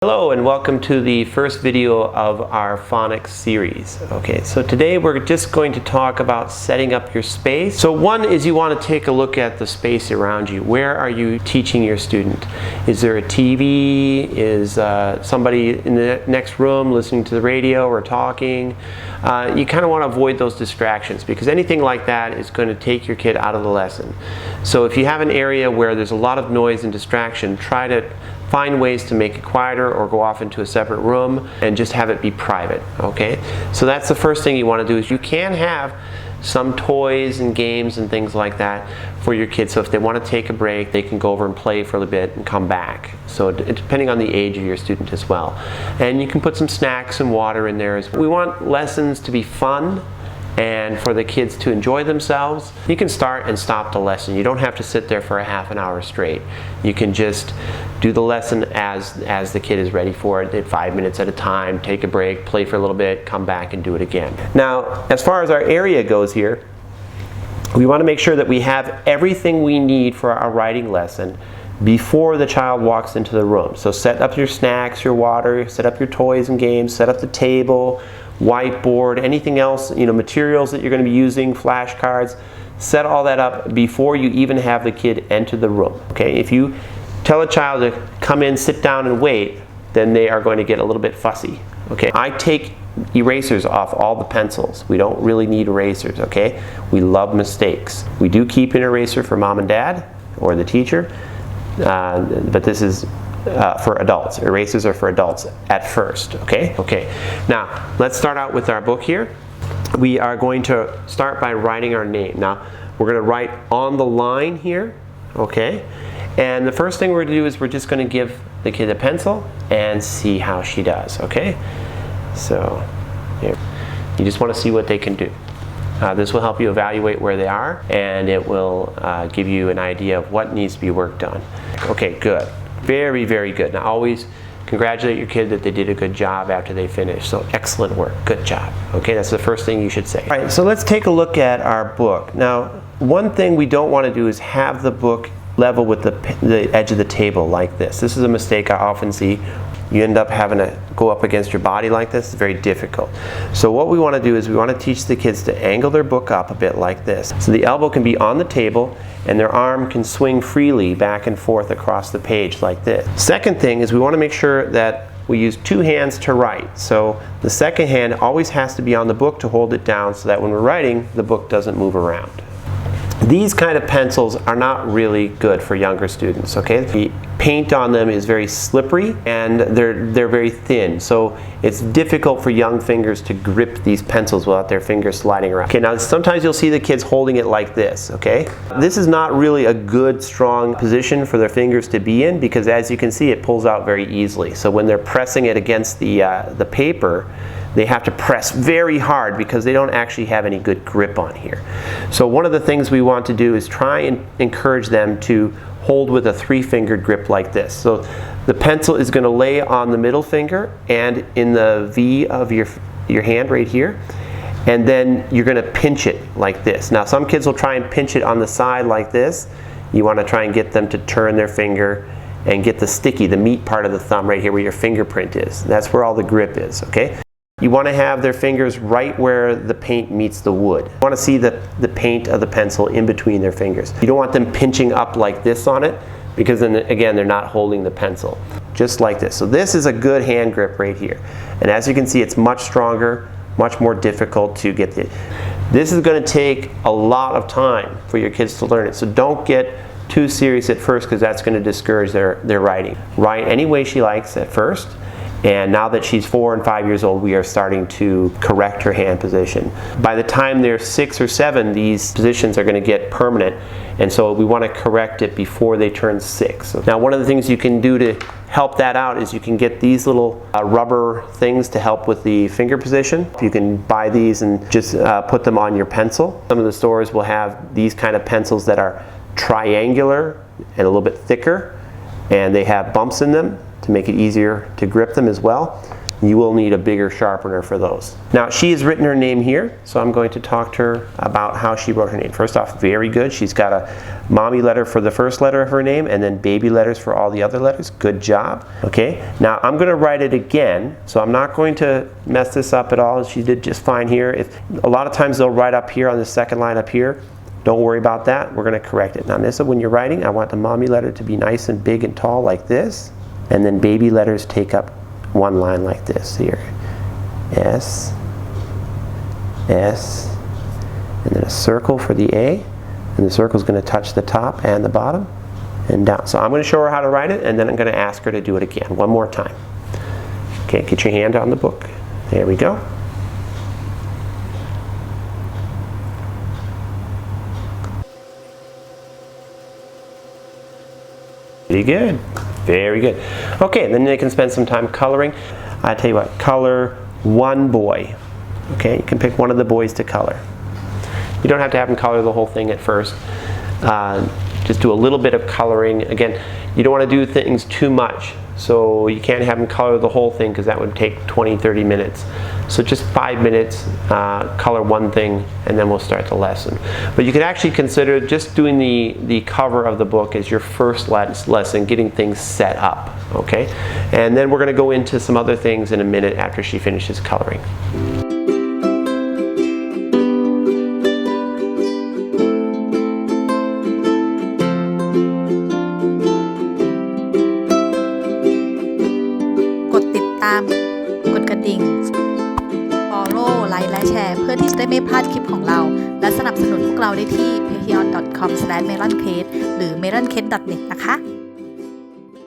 Hello and welcome to the first video of our phonics series. Okay, so today we're just going to talk about setting up your space. So one is you want to take a look at the space around you. Where are you teaching your student? Is there a TV? Is somebody in the next room listening to the radio or talking? You kind of want to avoid those distractions because anything like that is going to take your kid out of the lesson. So if you have an area where there's a lot of noise and distraction, try to find ways to make it quieter or go off into a separate room and just have it be private, okay? So that's the first thing you want to do is you can have some toys and games and things like that for your kids. So if they want to take a break, they can go over and play for a little bit and come back. So depending on the age of your student as well. And you can put some snacks and water in there as well. We want lessons to be fun and for the kids to enjoy themselves. You can start and stop the lesson. You don't have to sit there for a half an hour straight. You can just do the lesson as the kid is ready for it, 5 minutes at a time, take a break, play for a little bit, come back and do it again. Now, as far as our area goes here, we want to make sure that we have everything we need for our writing lesson before the child walks into the room. So set up your snacks, your water, set up your toys and games, set up the table, whiteboard, anything else, materials that you're going to be using, flashcards, set all that up before you even have the kid enter the room. Okay, if you tell a child to come in, sit down and wait, then they are going to get a little bit fussy. Okay, I take erasers off all the pencils. We don't really need erasers, okay? We love mistakes. We do keep an eraser for mom and dad or the teacher, but this is for adults. Erasers are for adults at first, okay? Okay, now let's start out with our book here. We are going to start by writing our name. Now, we're going to write on the line here, okay? And the first thing we're going to do is we're just going to give the kid a pencil and see how she does, okay? So, here. You just want to see what they can do. This will help you evaluate where they are, and it will give you an idea of what needs to be worked on. Okay, good. Very, very good. Now always congratulate your kid that they did a good job after they finish. So excellent work, good job. Okay, that's the first thing you should say. All right, so let's take a look at our book. Now, one thing we don't want to do is have the book level with the edge of the table like this. This is a mistake I often see. You end up having to go up against your body like this. It's very difficult. So what we want to do is we want to teach the kids to angle their book up a bit like this. So the elbow can be on the table and their arm can swing freely back and forth across the page like this. Second thing is we want to make sure that we use two hands to write. So the second hand always has to be on the book to hold it down so that when we're writing, the book doesn't move around. These kind of pencils are not really good for younger students, okay? The paint on them is very slippery and they're very thin, so it's difficult for young fingers to grip these pencils without their fingers sliding around. Okay, now sometimes you'll see the kids holding it like this, okay? This is not really a good, strong position for their fingers to be in because as you can see, it pulls out very easily. So when they're pressing it against the paper, they have to press very hard because they don't actually have any good grip on here. So one of the things we want to do is try and encourage them to hold with a three-fingered grip like this. So the pencil is going to lay on the middle finger and in the V of your hand right here, and then you're going to pinch it like this. Now some kids will try and pinch it on the side like this. You want to try and get them to turn their finger and get the meat part of the thumb right here where your fingerprint is. That's where all the grip is, okay? You want to have their fingers right where the paint meets the wood. You want to see the paint of the pencil in between their fingers. You don't want them pinching up like this on it because then again they're not holding the pencil. Just like this. So this is a good hand grip right here. And as you can see, it's much stronger, much more difficult to get it. This is going to take a lot of time for your kids to learn it. So don't get too serious at first because that's going to discourage their writing. Write any way she likes at first. And now that she's 4 and 5 years old, we are starting to correct her hand position. By the time they're 6 or 7, these positions are going to get permanent. And so we want to correct it before they turn 6. Now one of the things you can do to help that out is you can get these little rubber things to help with the finger position. You can buy these and just put them on your pencil. Some of the stores will have these kind of pencils that are triangular and a little bit thicker. And they have bumps in them to make it easier to grip them as well. you will need a bigger sharpener for those. Now she has written her name here, so I'm going to talk to her about how she wrote her name. First off, very good. She's got a mommy letter for the first letter of her name and then baby letters for all the other letters. Good job. Okay, now I'm going to write it again, so I'm not going to mess this up at all. She did just fine here. A lot of times they'll write up here on the second line up here. Don't worry about that. We're going to correct it. Now, Nissa, when you're writing, I want the mommy letter to be nice and big and tall like this. And then baby letters take up one line like this here. S, S, and then a circle for the A. And the circle is going to touch the top and the bottom and down. So I'm going to show her how to write it, and then I'm going to ask her to do it again one more time. Okay, get your hand on the book. There we go. Very good. Very good. Okay, then they can spend some time coloring. I tell you what, color one boy. Okay, you can pick one of the boys to color. You don't have to have them color the whole thing at first. Just do a little bit of coloring. Again, you don't want to do things too much. So you can't have them color the whole thing because that would take 20-30 minutes. So just 5 minutes, color one thing, and then we'll start the lesson. But you could actually consider just doing the cover of the book as your first lesson, getting things set up, okay? And then we're going to go into some other things in a minute after she finishes coloring. Follow ไลค์และแชร์เพื่อที่จะได้ไม่พลาดคลิปของเราและสนับสนุนพวกเราได้ที่ patreon.com/meloncase หรือ meloncase.net นะคะ